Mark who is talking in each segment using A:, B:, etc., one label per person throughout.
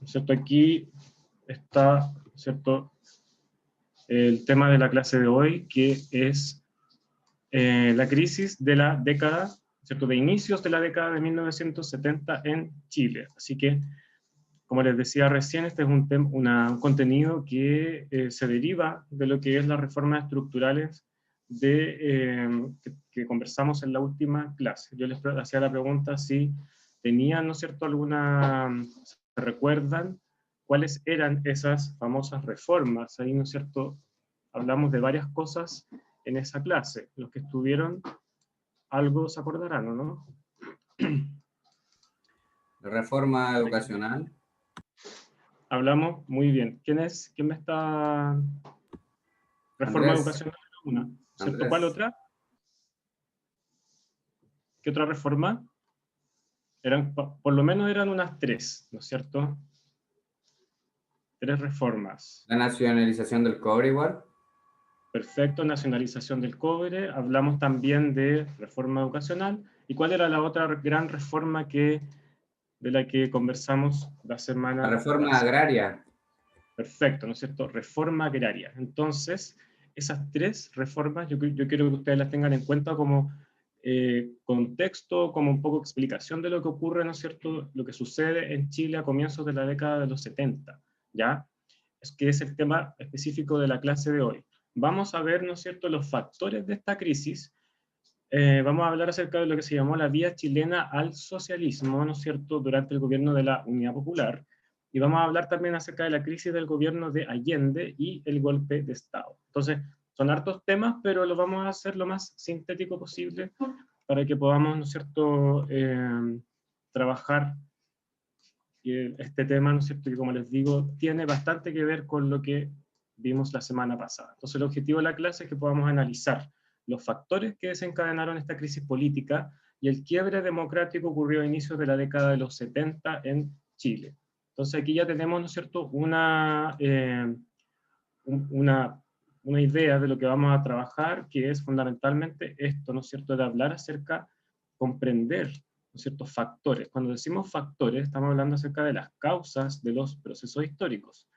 A: ¿cierto? Aquí está, ¿cierto?, el tema de la clase de hoy, que es la crisis de la década, ¿cierto?, de inicios de la década de 1970 en Chile. Así que, como les decía recién, este es un un contenido que se deriva de lo que es las reformas estructurales que conversamos en la última clase. Yo les hacía la pregunta si tenían, ¿no es cierto?, ¿se recuerdan cuáles eran esas famosas reformas? Ahí, ¿no es cierto?, hablamos de varias cosas en esa clase. Los que estuvieron, algo se acordarán, ¿o no?
B: Reforma educacional.
A: Hablamos, muy bien. ¿Quién me está...? Reforma
B: Andrés.
A: educacional era una, ¿cierto?
B: Andrés.
A: ¿Cuál otra? ¿Qué otra reforma? Por lo menos eran unas tres, ¿no es cierto? Tres reformas.
B: La nacionalización del cobre igual.
A: Perfecto, nacionalización del cobre. Hablamos también de reforma educacional. ¿Y cuál era la otra gran reforma de la que conversamos la semana
B: La reforma
A: pasada?
B: agraria.
A: Perfecto, ¿no es cierto? Reforma agraria. Entonces, esas tres reformas yo quiero que ustedes las tengan en cuenta como contexto, como un poco explicación de lo que ocurre, ¿no es cierto?, lo que sucede en Chile a comienzos de la década de los 70, ¿ya? Que es el tema específico de la clase de hoy. Vamos a ver, ¿no es cierto?, los factores de esta crisis. Vamos a hablar acerca de lo que se llamó la vía chilena al socialismo, ¿no es cierto?, durante el gobierno de la Unidad Popular, y vamos a hablar también acerca de la crisis del gobierno de Allende y el golpe de Estado. Entonces, son hartos temas, pero lo vamos a hacer lo más sintético posible para que podamos, ¿no es cierto?, trabajar este tema, ¿no es cierto?, que como les digo, tiene bastante que ver con lo que vimos la semana pasada. Entonces, el objetivo de la clase es que podamos analizar los factores que desencadenaron esta crisis política y el quiebre democrático ocurrió a inicios de la década de los 70 en Chile. Entonces, aquí ya tenemos, ¿no es cierto?, una idea de lo que vamos a trabajar, que es fundamentalmente esto, ¿no es cierto?, de hablar acerca, comprender, ¿no es cierto?, factores. Cuando decimos factores, estamos hablando acerca de las causas de los procesos históricos.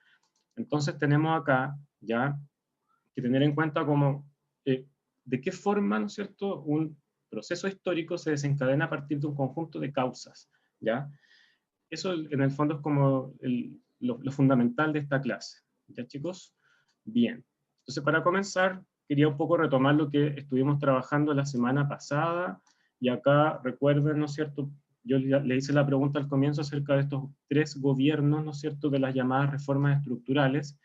A: Entonces tenemos acá ya que tener en cuenta de qué forma, ¿no es cierto?, un proceso histórico se desencadena a partir de un conjunto de causas, ¿ya? Eso en el fondo es como lo fundamental de esta clase, ¿ya, chicos? Bien. Entonces, para comenzar, quería un poco retomar lo que estuvimos trabajando la semana pasada, y acá recuerden, ¿no es cierto?, yo le hice la pregunta al comienzo acerca de estos tres gobiernos, ¿no es cierto?, de las llamadas reformas estructurales,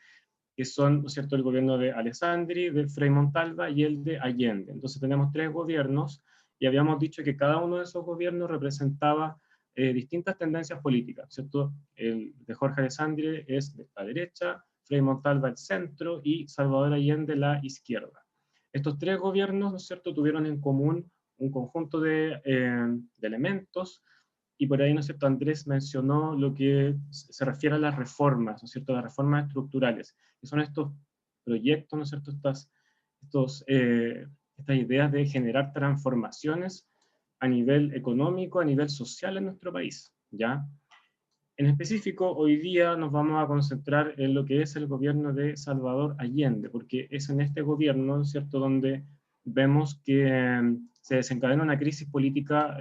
A: que son, ¿no es cierto?, el gobierno de Alessandri, de Frei Montalva y el de Allende. Entonces tenemos tres gobiernos, y habíamos dicho que cada uno de esos gobiernos representaba distintas tendencias políticas, ¿cierto? El de Jorge Alessandri es de la derecha, Frei Montalva el centro y Salvador Allende la izquierda. Estos tres gobiernos, ¿no es cierto?, tuvieron en común un conjunto de elementos, y por ahí, ¿no es cierto?, Andrés mencionó lo que se refiere a las reformas, ¿no es cierto?, las reformas estructurales, que son estos proyectos, ¿no es cierto?, estas ideas de generar transformaciones a nivel económico, a nivel social en nuestro país, ¿ya? En específico, hoy día nos vamos a concentrar en lo que es el gobierno de Salvador Allende, porque es en este gobierno, ¿no es cierto?, donde vemos que se desencadena una crisis política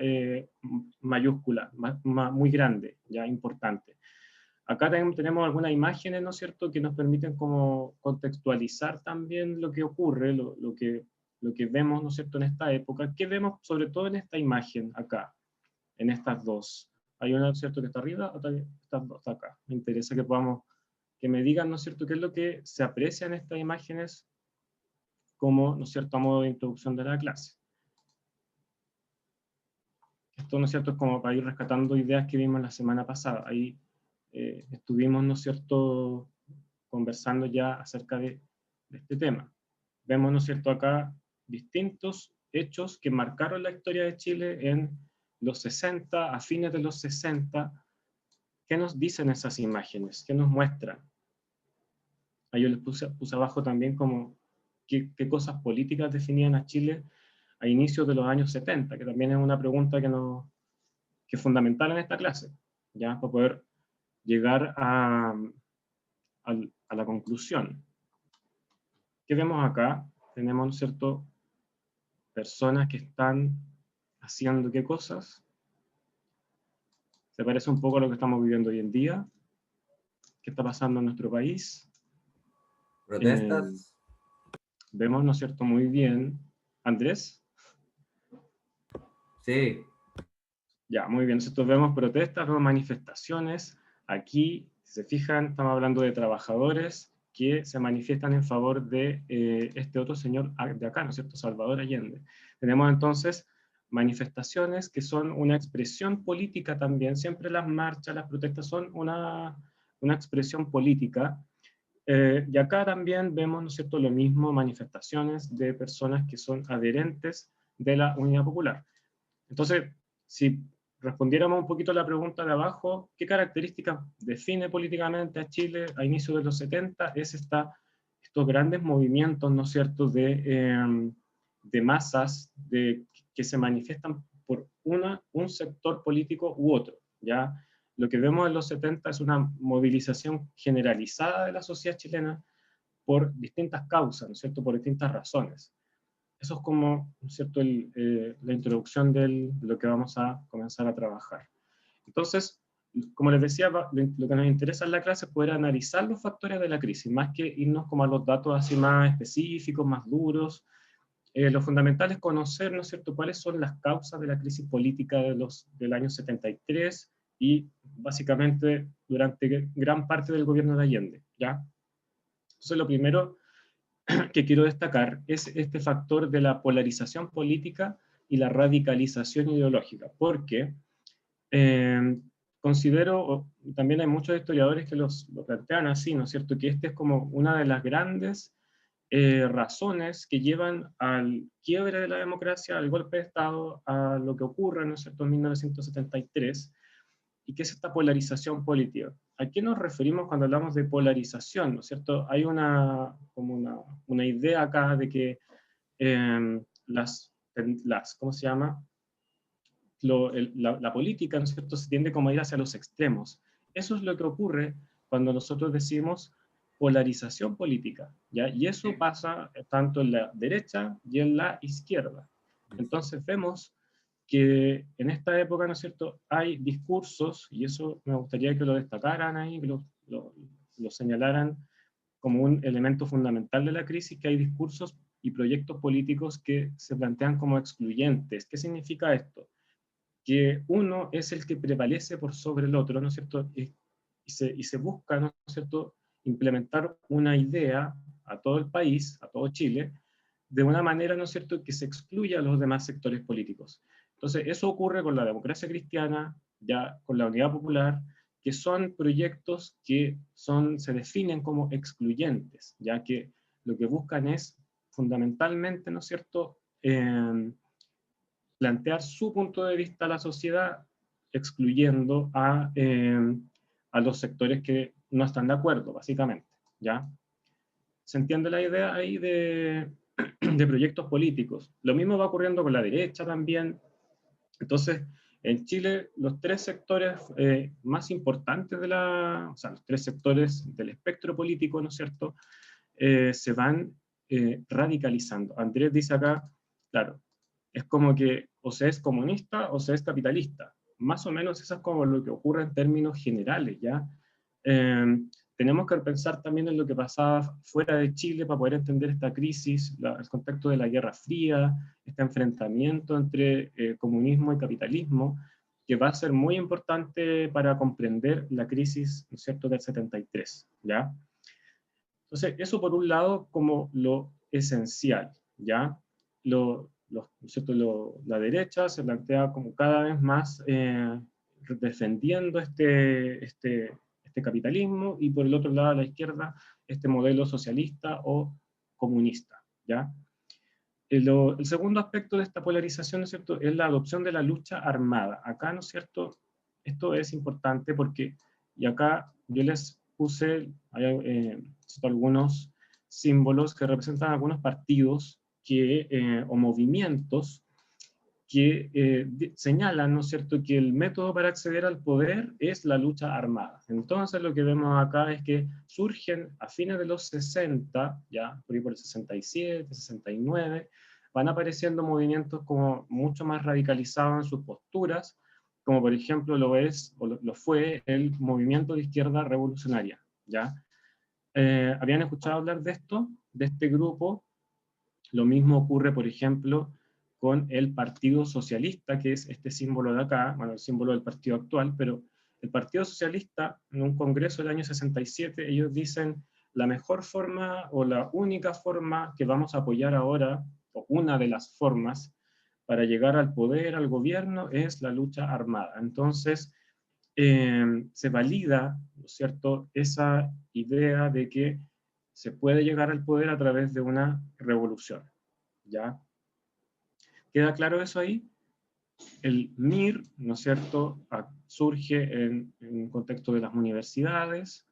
A: mayúscula, muy grande, ya importante. Acá tenemos algunas imágenes, ¿no es cierto?, que nos permiten como contextualizar también lo que ocurre, lo que vemos, ¿no es cierto?, en esta época. ¿Qué vemos sobre todo en esta imagen acá, en estas dos? Hay una, ¿no es cierto?, que está arriba, otra que está acá. Me interesa que me digan, ¿no es cierto?, qué es lo que se aprecia en estas imágenes como, ¿no es cierto?, a modo de introducción de la clase. Esto, ¿no es cierto?, es como para ir rescatando ideas que vimos la semana pasada. Ahí estuvimos, ¿no es cierto?, conversando ya acerca de este tema. Vemos, ¿no es cierto?, acá distintos hechos que marcaron la historia de Chile en los 60, a fines de los 60. ¿Qué nos dicen esas imágenes? ¿Qué nos muestran? Ahí yo les puse abajo también como qué cosas políticas definían a Chile a inicios de los años 70, que también es una pregunta que es fundamental en esta clase, ¿ya? Para poder llegar a la conclusión. ¿Qué vemos acá? Tenemos, ¿no es cierto?, personas que están haciendo ¿qué cosas? Se parece un poco a lo que estamos viviendo hoy en día. ¿Qué está pasando en nuestro país?
B: Protestas.
A: Vemos, ¿no es cierto?, muy bien. ¿Andrés?
B: Sí.
A: Ya, muy bien. Nosotros vemos protestas, vemos manifestaciones. Aquí, si se fijan, estamos hablando de trabajadores que se manifiestan en favor de este otro señor de acá, ¿no es cierto?, Salvador Allende. Tenemos entonces manifestaciones que son una expresión política también. Siempre las marchas, las protestas son una expresión política. Y acá también vemos, ¿no es cierto?, lo mismo, manifestaciones de personas que son adherentes de la Unidad Popular. Entonces, si respondiéramos un poquito a la pregunta de abajo, ¿qué características define políticamente a Chile a inicios de los 70? Es estos grandes movimientos, ¿no es cierto?, de masas que se manifiestan por un sector político u otro, ¿ya? Lo que vemos en los 70 es una movilización generalizada de la sociedad chilena por distintas causas, ¿no es cierto?, por distintas razones. Eso es como, ¿no es cierto?, la introducción de lo que vamos a comenzar a trabajar. Entonces, como les decía, lo que nos interesa en la clase es poder analizar los factores de la crisis, más que irnos como a los datos así más específicos, más duros. Lo fundamental es conocer, ¿no es cierto?, cuáles son las causas de la crisis política del año 73 y básicamente durante gran parte del gobierno de Allende, ¿ya? Entonces, lo primero que quiero destacar es este factor de la polarización política y la radicalización ideológica, porque considero, también hay muchos historiadores que lo plantean así, ¿no es cierto?, que este es como una de las grandes razones que llevan al quiebre de la democracia, al golpe de Estado, a lo que ocurre, ¿no es cierto?, en 1973, y que es esta polarización política. ¿A qué nos referimos cuando hablamos de polarización? ¿No es cierto? Hay como una idea acá de que ¿cómo se llama? La política, ¿no es cierto?, se tiende como a ir hacia los extremos. Eso es lo que ocurre cuando nosotros decimos polarización política, ¿ya? Y eso pasa tanto en la derecha y en la izquierda. Entonces vemos que en esta época, ¿no es cierto?, hay discursos, y eso me gustaría que lo destacaran ahí, que lo señalaran como un elemento fundamental de la crisis, que hay discursos y proyectos políticos que se plantean como excluyentes. ¿Qué significa esto? Que uno es el que prevalece por sobre el otro, ¿no es cierto? Y se busca, ¿no es cierto?, implementar una idea a todo el país, a todo Chile, de una manera, ¿no es cierto?, que se excluya a los demás sectores políticos. Entonces, eso ocurre con la democracia cristiana, ya con la unidad popular, que son proyectos que se definen como excluyentes, ya que lo que buscan es fundamentalmente, ¿no es cierto?, plantear su punto de vista a la sociedad, excluyendo a los sectores que no están de acuerdo, básicamente, ¿ya? ¿Se entiende la idea ahí de proyectos políticos? Lo mismo va ocurriendo con la derecha también. Entonces, en Chile, los tres sectores más importantes o sea, los tres sectores del espectro político, ¿no es cierto?, se van radicalizando. Andrés dice acá, claro, es como que o se es comunista o se es capitalista. Más o menos eso es como lo que ocurre en términos generales, ¿ya? Tenemos que pensar también en lo que pasaba fuera de Chile para poder entender esta crisis, el contexto de la Guerra Fría, este enfrentamiento entre comunismo y capitalismo, que va a ser muy importante para comprender la crisis, ¿no es cierto?, del 73, ¿ya? Entonces, eso por un lado como lo esencial, ¿ya? ¿No es cierto? La derecha se plantea como cada vez más defendiendo este capitalismo, y por el otro lado, a la izquierda, este modelo socialista o comunista, ¿ya? El segundo aspecto de esta polarización, ¿no es cierto?, es la adopción de la lucha armada. Acá, ¿no es cierto?, esto es importante porque, y acá yo les puse algunos símbolos que representan algunos partidos o movimientos que señalan, ¿no es cierto?, que el método para acceder al poder es la lucha armada. Entonces lo que vemos acá es que surgen a fines de los 60, ya por ahí por el 67, 69, van apareciendo movimientos como mucho más radicalizados en sus posturas, como por ejemplo lo fue el movimiento de izquierda revolucionaria, ¿ya? ¿Habían escuchado hablar de esto, de este grupo? Lo mismo ocurre, por ejemplo, con el Partido Socialista, que es este símbolo de acá, bueno, el símbolo del partido actual, pero el Partido Socialista, en un congreso del año 67, ellos dicen, la mejor forma o la única forma que vamos a apoyar ahora, o una de las formas para llegar al poder, al gobierno, es la lucha armada. Entonces, se valida, ¿no es cierto?, esa idea de que se puede llegar al poder a través de una revolución, ¿ya? ¿Queda claro eso ahí? El MIR, ¿no es cierto?, surge en un contexto de las universidades,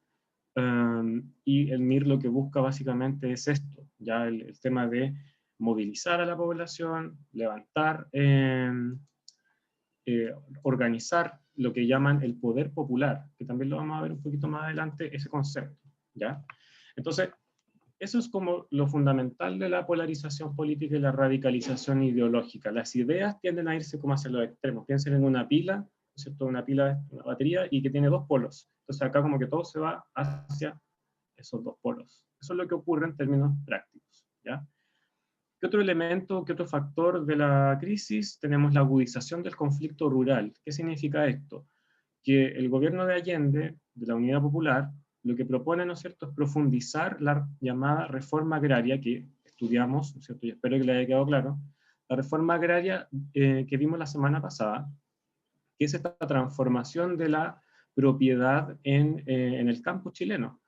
A: y el MIR lo que busca básicamente es esto, ya el tema de movilizar a la población, levantar, organizar lo que llaman el poder popular, que también lo vamos a ver un poquito más adelante, ese concepto, ¿ya? Entonces, eso es como lo fundamental de la polarización política y la radicalización ideológica. Las ideas tienden a irse como hacia los extremos. Piensen en una pila, ¿no es cierto?, una batería, y que tiene dos polos. Entonces acá como que todo se va hacia esos dos polos. Eso es lo que ocurre en términos prácticos, ¿ya? ¿Qué otro elemento, qué otro factor de la crisis? Tenemos la agudización del conflicto rural. ¿Qué significa esto? Que el gobierno de Allende, de la Unidad Popular, lo que propone, ¿no es cierto?, es profundizar la llamada reforma agraria que estudiamos, ¿no es cierto?, y espero que le haya quedado claro, la reforma agraria que vimos la semana pasada, que es esta transformación de la propiedad en el campo chileno.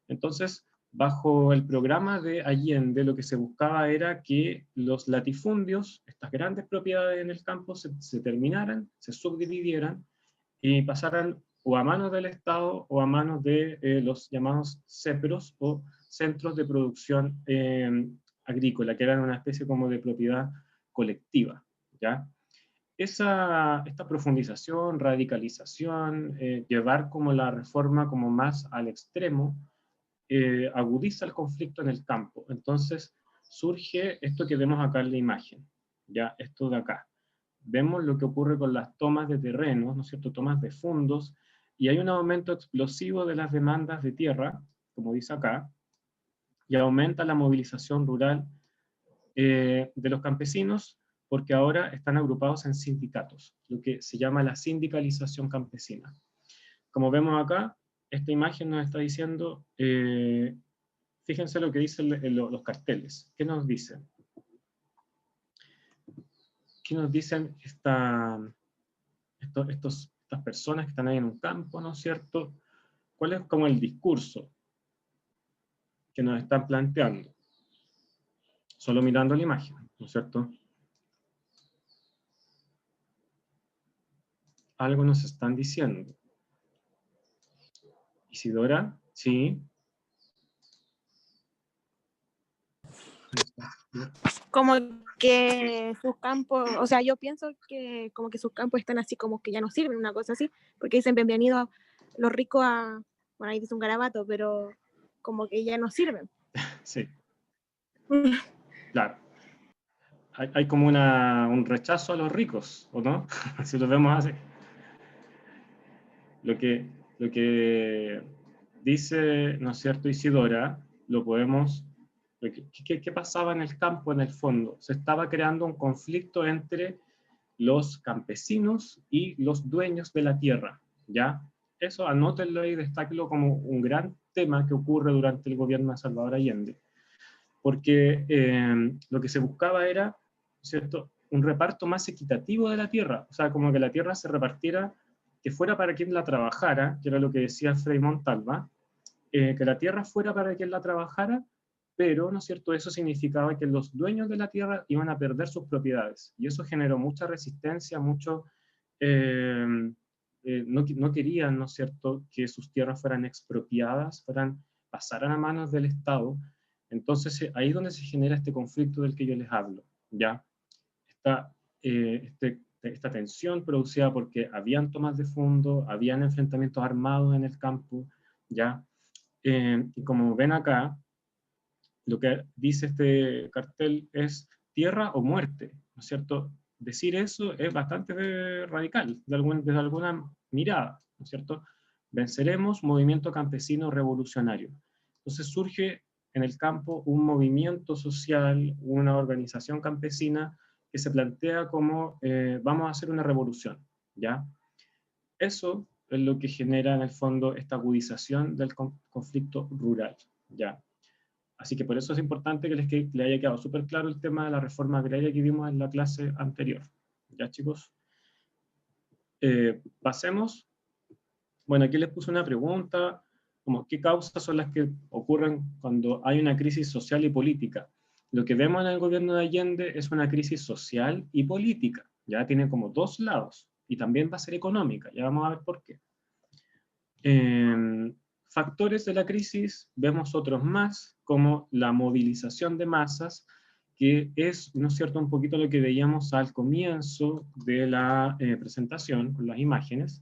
A: Entonces, bajo el programa de Allende, lo que se buscaba era que los latifundios, estas grandes propiedades en el campo, se terminaran, se subdividieran y pasaran o a manos del Estado o a manos de los llamados CEPROS o Centros de Producción Agrícola, que eran una especie como de propiedad colectiva, ¿ya? Esta profundización, radicalización, llevar como la reforma como más al extremo, agudiza el conflicto en el campo. Entonces surge esto que vemos acá en la imagen, ya esto de acá. Vemos lo que ocurre con las tomas de terrenos, ¿no es cierto?, tomas de fondos, y hay un aumento explosivo de las demandas de tierra, como dice acá, y aumenta la movilización rural de los campesinos, porque ahora están agrupados en sindicatos, lo que se llama la sindicalización campesina. Como vemos acá, esta imagen nos está diciendo, fíjense lo que dicen los carteles. ¿Qué nos dicen? ¿Qué nos dicen estas personas que están ahí en un campo, ¿no es cierto? ¿Cuál es como el discurso que nos están planteando? Solo mirando la imagen, ¿no es cierto? Algo nos están diciendo. Isidora, sí.
C: Como que sus campos, o sea, yo pienso que como que sus campos están así como que ya no sirven, una cosa así, porque dicen bienvenidos los ricos a, bueno, ahí dice un garabato, pero como que ya no sirven.
A: Sí. Claro. Hay como un rechazo a los ricos, ¿o no? Si lo vemos así. Lo que dice, ¿no es cierto?, Isidora, lo podemos... ¿Qué pasaba en el campo en el fondo? Se estaba creando un conflicto entre los campesinos y los dueños de la tierra, ¿ya? Eso anótenlo y destáquenlo como un gran tema que ocurre durante el gobierno de Salvador Allende. Porque lo que se buscaba era, ¿cierto?, un reparto más equitativo de la tierra, o sea, como que la tierra se repartiera, que fuera para quien la trabajara, que era lo que decía Frei Montalva, que la tierra fuera para quien la trabajara, pero, ¿no es cierto?, eso significaba que los dueños de la tierra iban a perder sus propiedades, y eso generó mucha resistencia, no querían, ¿no es cierto?, que sus tierras fueran expropiadas, pasaran a manos del Estado. Entonces ahí es donde se genera este conflicto del que yo les hablo, ¿ya? esta tensión producida porque habían tomas de fondo, habían enfrentamientos armados en el campo, ¿ya? Y como ven acá, lo que dice este cartel es tierra o muerte, ¿no es cierto? Decir eso es bastante radical, desde alguna mirada, ¿no es cierto? Venceremos movimiento campesino revolucionario. Entonces surge en el campo un movimiento social, una organización campesina que se plantea como vamos a hacer una revolución, ¿ya? Eso es lo que genera en el fondo esta agudización del conflicto rural, ¿ya? Así que por eso es importante que les haya quedado súper claro el tema de la reforma agraria que vimos en la clase anterior. ¿Ya, chicos? Pasemos. Bueno, aquí les puse una pregunta, como qué causas son las que ocurren cuando hay una crisis social y política. Lo que vemos en el gobierno de Allende es una crisis social y política. Ya tiene como dos lados. Y también va a ser económica. Ya vamos a ver por qué. Factores de la crisis, vemos otros más, como la movilización de masas, que es, ¿no es cierto?, un poquito lo que veíamos al comienzo de la presentación, con las imágenes.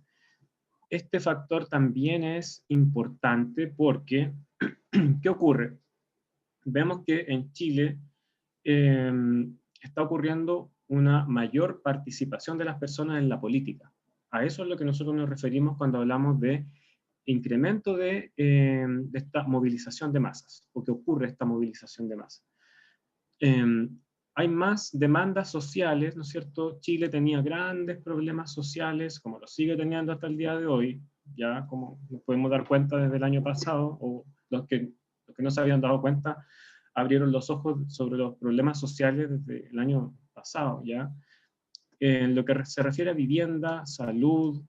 A: Este factor también es importante porque, ¿qué ocurre? Vemos que en Chile está ocurriendo una mayor participación de las personas en la política. A eso es lo que nosotros nos referimos cuando hablamos de incremento de esta movilización de masas, o que ocurre esta movilización de masas. Hay más demandas sociales, ¿no es cierto? Chile tenía grandes problemas sociales, como lo sigue teniendo hasta el día de hoy, ya como nos podemos dar cuenta desde el año pasado, o los que no se habían dado cuenta, abrieron los ojos sobre los problemas sociales desde el año pasado, ¿ya? En lo que se refiere a vivienda, salud,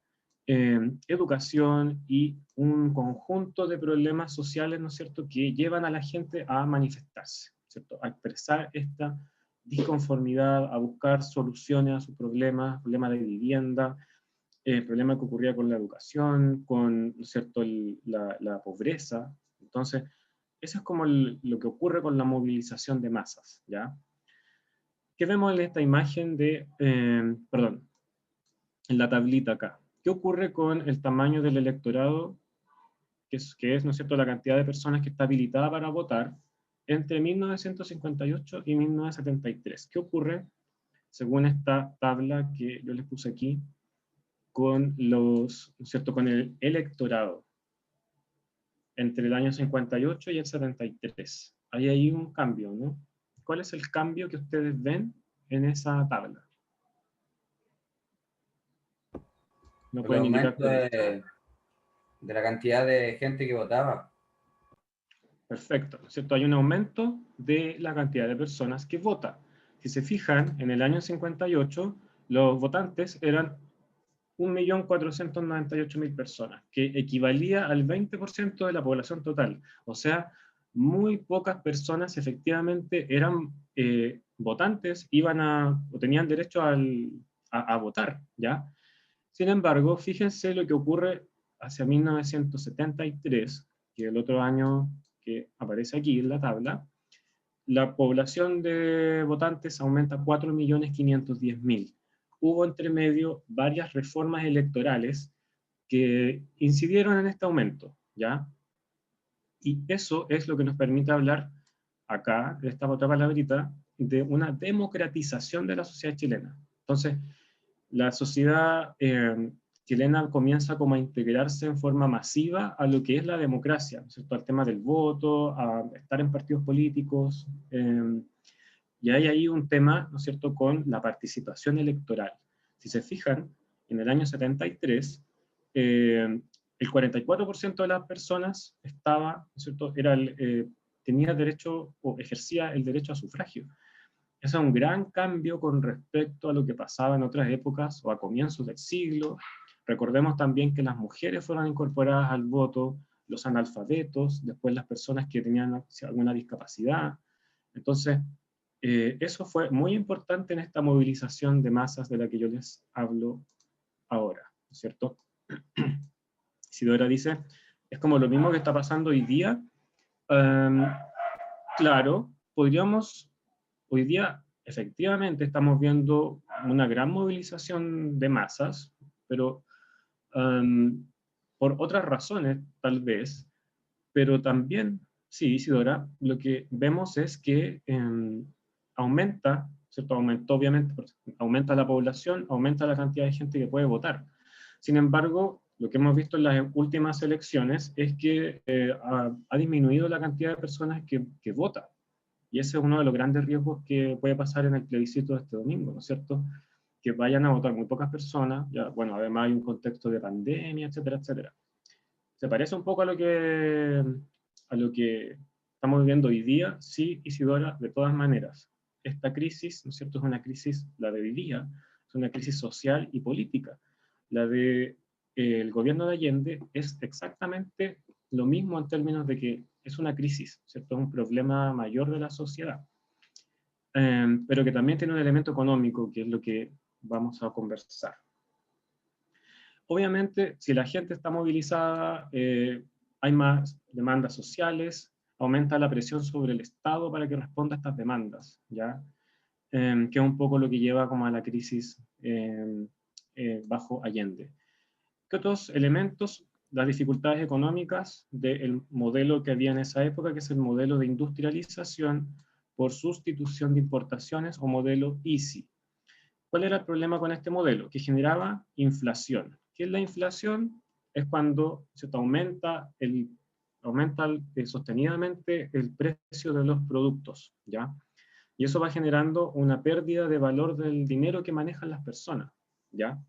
A: educación y un conjunto de problemas sociales, ¿no es cierto?, que llevan a la gente a manifestarse, ¿cierto?, a expresar esta disconformidad, a buscar soluciones a sus problemas, problemas de vivienda, problemas que ocurría con la educación, con, ¿no es cierto?, la pobreza. Entonces, eso es como lo que ocurre con la movilización de masas, ¿ya? ¿Qué vemos en esta imagen de, perdón, en la tablita acá? ¿Qué ocurre con el tamaño del electorado, que es, ¿no es cierto?, la cantidad de personas que está habilitada para votar entre 1958 y 1973? ¿Qué ocurre, según esta tabla que yo les puse aquí, con los, ¿no es cierto?, con el electorado entre el año 58 y el 73? Hay ahí un cambio, ¿no? ¿Cuál es el cambio que ustedes ven en esa tabla? No
B: El
A: pueden indicar
B: aumento de la cantidad de gente que votaba.
A: Perfecto, ¿no es cierto? Hay un aumento de la cantidad de personas que votan. Si se fijan, en el año 58, los votantes eran 1.498.000 personas, que equivalía al 20% de la población total. O sea, muy pocas personas efectivamente eran votantes, o tenían derecho a votar, ¿ya? Sin embargo, fíjense lo que ocurre hacia 1973, que es el otro año que aparece aquí en la tabla. La población de votantes aumenta a 4.510.000. Hubo entre medio varias reformas electorales que incidieron en este aumento, ¿ya? Y eso es lo que nos permite hablar acá, de esta otra palabrita, de una democratización de la sociedad chilena. Entonces, la sociedad chilena comienza como a integrarse en forma masiva a lo que es la democracia, ¿no es cierto?, al tema del voto, a estar en partidos políticos, y hay ahí un tema, ¿no es cierto?, con la participación electoral. Si se fijan, en el año 73, el 44% de las personas estaba, ¿no es cierto?, tenía derecho o ejercía el derecho a sufragio. Ese es un gran cambio con respecto a lo que pasaba en otras épocas o a comienzos del siglo. Recordemos también que las mujeres fueron incorporadas al voto, los analfabetos, después las personas que tenían alguna discapacidad. Entonces, eso fue muy importante en esta movilización de masas de la que yo les hablo ahora, ¿no es cierto? Isidora dice, es como lo mismo que está pasando hoy día. Claro, podríamos hoy día efectivamente estamos viendo una gran movilización de masas, pero por otras razones, tal vez, pero también, sí, Isidora, lo que vemos es que aumenta, ¿cierto? Aumentó, obviamente, aumenta la población, aumenta la cantidad de gente que puede votar. Sin embargo, lo que hemos visto en las últimas elecciones es que ha disminuido la cantidad de personas que votan. Y ese es uno de los grandes riesgos que puede pasar en el plebiscito de este domingo, ¿no es cierto? Que vayan a votar muy pocas personas, ya, bueno, además hay un contexto de pandemia, etcétera, etcétera. Se parece un poco a lo que estamos viviendo hoy día, sí, Isidora, de todas maneras. Esta crisis, ¿no es cierto?, es una crisis, la de hoy día, es una crisis social y política. La de el gobierno de Allende es exactamente lo mismo en términos de que es una crisis, ¿cierto? Es un problema mayor de la sociedad, pero que también tiene un elemento económico, que es lo que vamos a conversar. Obviamente, si la gente está movilizada, hay más demandas sociales, aumenta la presión sobre el Estado para que responda a estas demandas, ¿ya? Que es un poco lo que lleva como a la crisis bajo Allende. ¿Qué otros elementos? Las dificultades económicas del modelo que había en esa época, que es el modelo de industrialización por sustitución de importaciones o modelo EASY. ¿Cuál era el problema con este modelo? Que generaba inflación. ¿Qué es la inflación? Es cuando se aumenta sostenidamente el precio de los productos, ¿ya? Y eso va generando una pérdida de valor del dinero que manejan las personas, ¿ya?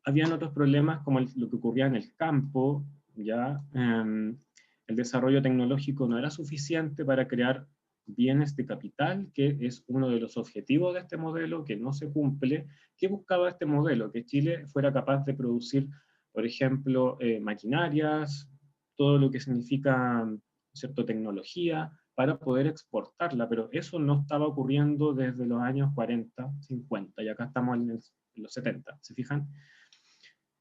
A: Habían otros problemas como lo que ocurría en el campo, ¿ya? El desarrollo tecnológico no era suficiente para crear bienes de capital, que es uno de los objetivos de este modelo, que no se cumple. ¿Qué buscaba este modelo? Que Chile fuera capaz de producir, por ejemplo, maquinarias, todo lo que significa, ¿cierto?, tecnología, para poder exportarla, pero eso no estaba ocurriendo desde los años 40, 50, y acá estamos en los 70, ¿se fijan?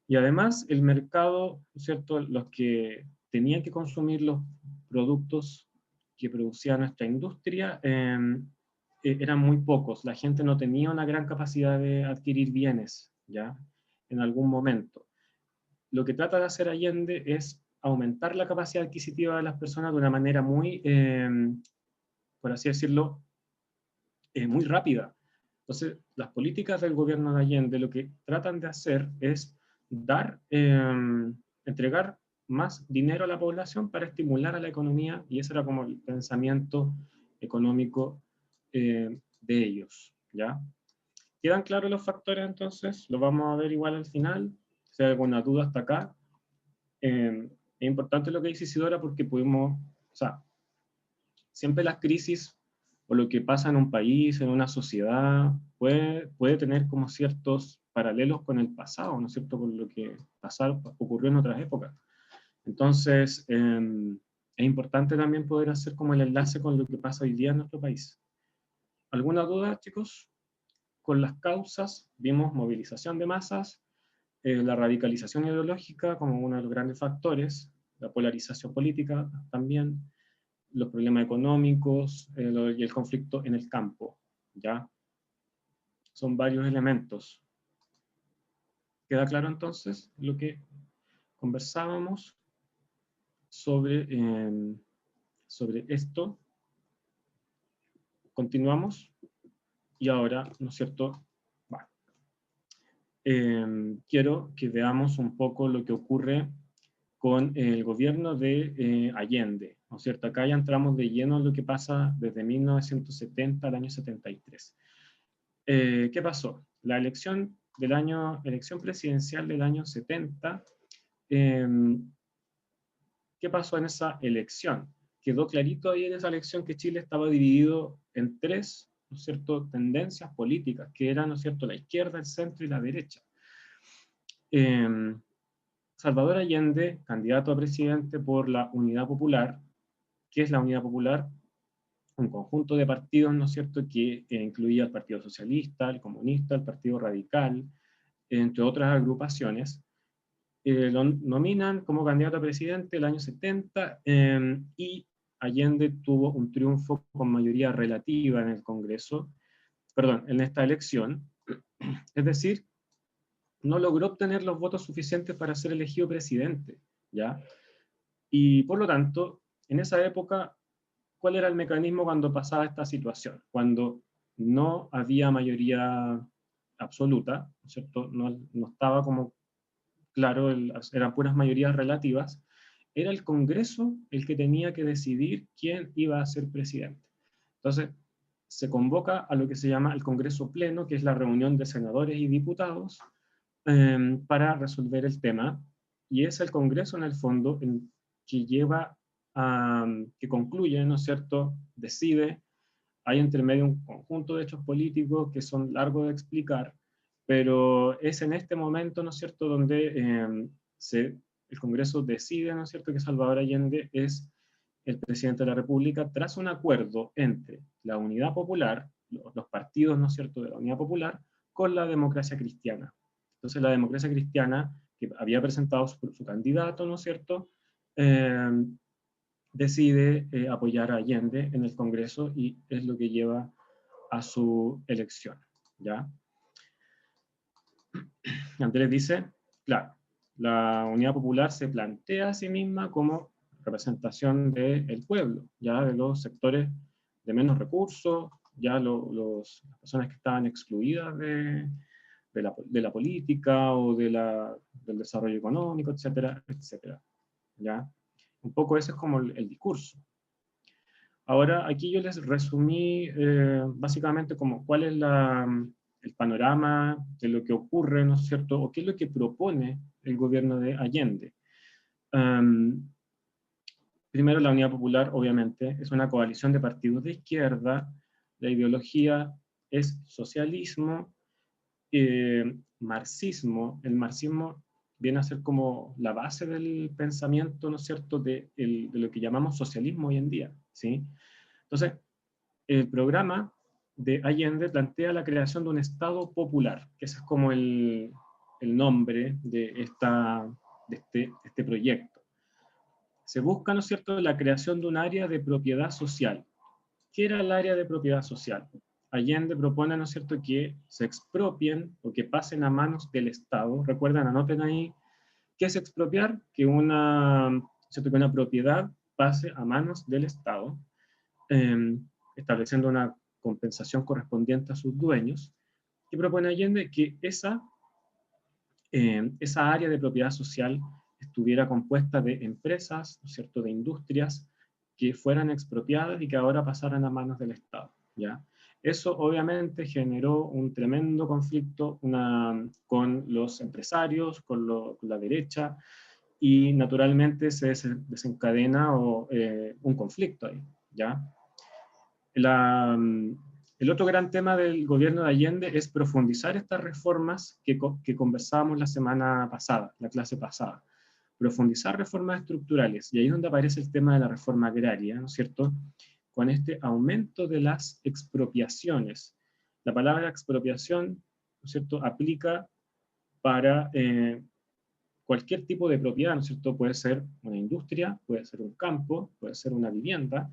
A: Y además el mercado, ¿cierto?, los que tenían que consumir los productos que producía nuestra industria eran muy pocos. La gente no tenía una gran capacidad de adquirir bienes, ¿ya? En algún momento. Lo que trata de hacer Allende es aumentar la capacidad adquisitiva de las personas de una manera muy, por así decirlo, muy rápida. Entonces, las políticas del gobierno de Allende lo que tratan de hacer es entregar más dinero a la población para estimular a la economía, y ese era como el pensamiento económico de ellos, ¿ya? ¿Quedan claros los factores entonces? Los vamos a ver igual al final. Si hay alguna duda hasta acá. Es importante lo que dice Isidora porque pudimos, o sea, siempre las crisis o lo que pasa en un país, en una sociedad, puede tener como ciertos paralelos con el pasado, ¿no es cierto?, con lo que ocurrió en otras épocas. Entonces, es importante también poder hacer como el enlace con lo que pasa hoy día en nuestro país. ¿Alguna duda, chicos? Con las causas, vimos movilización de masas, la radicalización ideológica como uno de los grandes factores, la polarización política también, los problemas económicos y el conflicto en el campo, ¿ya? Son varios elementos. ¿Queda claro entonces lo que conversábamos sobre esto? Continuamos y ahora, ¿no es cierto? Bueno, quiero que veamos un poco lo que ocurre con el gobierno de Allende, ¿no es cierto? Acá ya entramos de lleno en lo que pasa desde 1970 al año 73. ¿Qué pasó? La elección presidencial del año 70, ¿qué pasó en esa elección? Quedó clarito ahí en esa elección que Chile estaba dividido en tres, ¿no es cierto?, tendencias políticas, que eran, ¿no es cierto?, la izquierda, el centro y la derecha. Salvador Allende, candidato a presidente por la Unidad Popular. ¿Qué es la Unidad Popular? Un conjunto de partidos, ¿no es cierto?, que incluía el Partido Socialista, el Comunista, el Partido Radical, entre otras agrupaciones. Lo nominan como candidato a presidente el año 70 y Allende tuvo un triunfo con mayoría relativa en el Congreso perdón, en esta elección, es decir, no logró obtener los votos suficientes para ser elegido presidente, ¿ya? Y por lo tanto, en esa época, ¿cuál era el mecanismo cuando pasaba esta situación? Cuando no había mayoría absoluta, ¿no es cierto? No estaba como claro, eran puras mayorías relativas, era el Congreso el que tenía que decidir quién iba a ser presidente. Entonces, se convoca a lo que se llama el Congreso Pleno, que es la reunión de senadores y diputados, para resolver el tema, y es el Congreso en el fondo que lleva que concluye, ¿no es cierto?, decide. Hay entre medio un conjunto de hechos políticos que son largos de explicar, pero es en este momento, ¿no es cierto?, donde el Congreso decide, ¿no es cierto?, que Salvador Allende es el presidente de la República tras un acuerdo entre la Unidad Popular, los partidos, ¿no es cierto?, de la Unidad Popular, con la democracia cristiana. Entonces la democracia cristiana, que había presentado su candidato, ¿no es cierto?, decide apoyar a Allende en el Congreso y es lo que lleva a su elección, ¿ya? Andrés dice, claro, la Unidad Popular se plantea a sí misma como representación del pueblo, ya de los sectores de menos recursos, ya las personas que estaban excluidas de la política o del desarrollo económico, etcétera, etcétera, ¿ya? Un poco ese es como el discurso. Ahora, aquí yo les resumí básicamente como cuál es el panorama de lo que ocurre, ¿no es cierto?, o qué es lo que propone el gobierno de Allende. Primero, la Unidad Popular, obviamente, es una coalición de partidos de izquierda. La ideología es socialismo, marxismo. El marxismo viene a ser como la base del pensamiento, ¿no es cierto?, de lo que llamamos socialismo hoy en día, ¿sí? Entonces, el programa de Allende plantea la creación de un Estado popular, que ese es como el nombre de este proyecto. Se busca, ¿no es cierto?, la creación de un área de propiedad social. ¿Qué era el área de propiedad social? Allende propone, ¿no es cierto?, que se expropien o que pasen a manos del Estado. Recuerdan, anoten ahí, ¿qué es expropiar? Que ¿cierto?, que una propiedad pase a manos del Estado, estableciendo una compensación correspondiente a sus dueños, y propone Allende que esa área de propiedad social estuviera compuesta de empresas, ¿no es cierto?, de industrias que fueran expropiadas y que ahora pasaran a manos del Estado, ¿ya? Eso obviamente generó un tremendo conflicto con los empresarios, con la derecha, y naturalmente se desencadena un conflicto ahí, ¿ya? El otro gran tema del gobierno de Allende es profundizar estas reformas que conversábamos la semana pasada, la clase pasada. Profundizar reformas estructurales, y ahí es donde aparece el tema de la reforma agraria, ¿no es cierto?, con este aumento de las expropiaciones. La palabra expropiación, ¿no es cierto?, aplica para cualquier tipo de propiedad, ¿no es cierto?, puede ser una industria, puede ser un campo, puede ser una vivienda.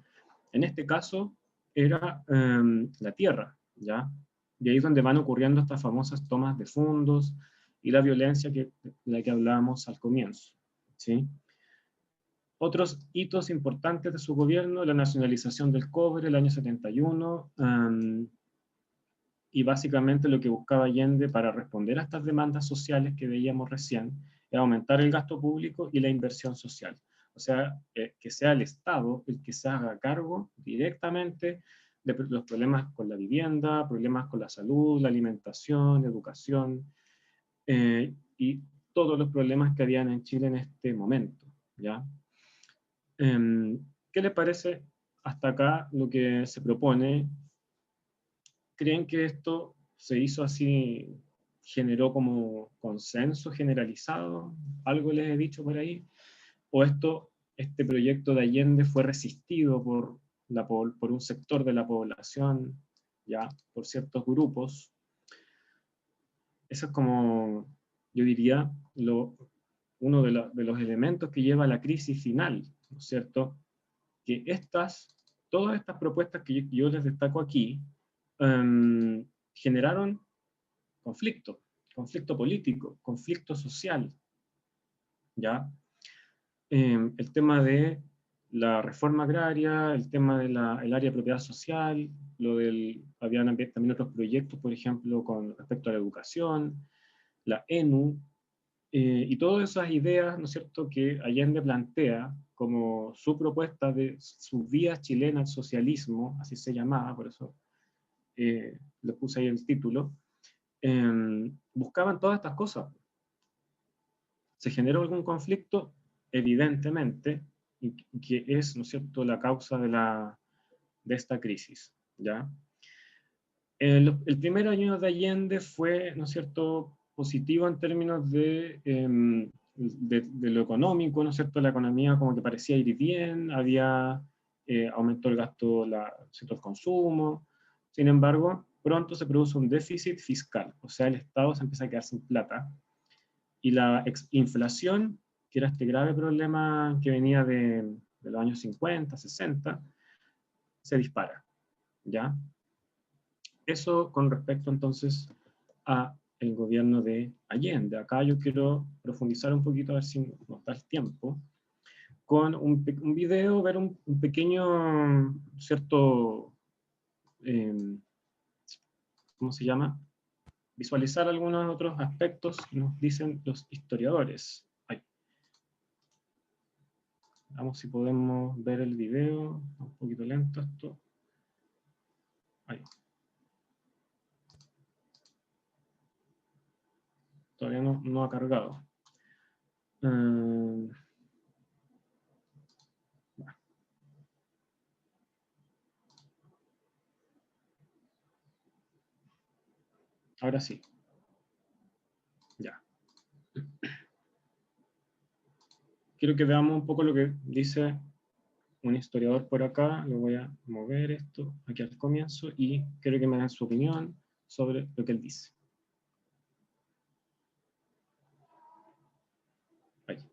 A: En este caso era la tierra, ¿ya? Y ahí es donde van ocurriendo estas famosas tomas de fondos y la violencia de la que hablábamos al comienzo, ¿sí? Otros hitos importantes de su gobierno, la nacionalización del cobre, el año 71, y básicamente lo que buscaba Allende para responder a estas demandas sociales que veíamos recién, es aumentar el gasto público y la inversión social. O sea, que sea el Estado el que se haga cargo directamente de los problemas con la vivienda, problemas con la salud, la alimentación, educación, y todos los problemas que habían en Chile en este momento, ¿ya? ¿Qué les parece hasta acá lo que se propone? ¿Creen que esto se hizo así, generó como consenso generalizado? ¿Algo les he dicho por ahí? ¿O este proyecto de Allende fue resistido por un sector de la población, ya, por ciertos grupos? Eso es como, yo diría, uno de los elementos que lleva a la crisis final, ¿no es cierto? Que todas estas propuestas que yo les destaco aquí, generaron conflicto político, conflicto social, ¿ya? El tema de la reforma agraria, el tema del área de propiedad social, habían también otros proyectos, por ejemplo, con respecto a la educación, la ENU, y todas esas ideas, ¿no es cierto?, que Allende plantea como su propuesta de su vía chilena al socialismo, así se llamaba, por eso le puse ahí el título, buscaban todas estas cosas. ¿Se generó algún conflicto? Evidentemente, y que es, ¿no es cierto?, la causa de esta crisis, ¿ya? El primer año de Allende fue, ¿no es cierto?, positivo en términos de lo económico, ¿no es cierto?, la economía como que parecía ir bien, aumentó el gasto, el consumo. Sin embargo, pronto se produce un déficit fiscal, o sea, el Estado se empieza a quedar sin plata, y la inflación, que era este grave problema que venía de los años 50, 60, se dispara, ¿ya? Eso con respecto entonces a el gobierno de Allende. Acá yo quiero profundizar un poquito, a ver si nos da el tiempo, con un video, ver un pequeño, cierto, ¿cómo se llama? Visualizar algunos otros aspectos que nos dicen los historiadores. Ahí. Vamos si podemos ver el video. Un poquito lento esto. Ahí. Todavía no ha cargado. Ahora sí. Ya. Quiero que veamos un poco lo que dice un historiador por acá. Lo voy a mover esto aquí al comienzo y quiero que me den su opinión sobre lo que él dice. Ahí.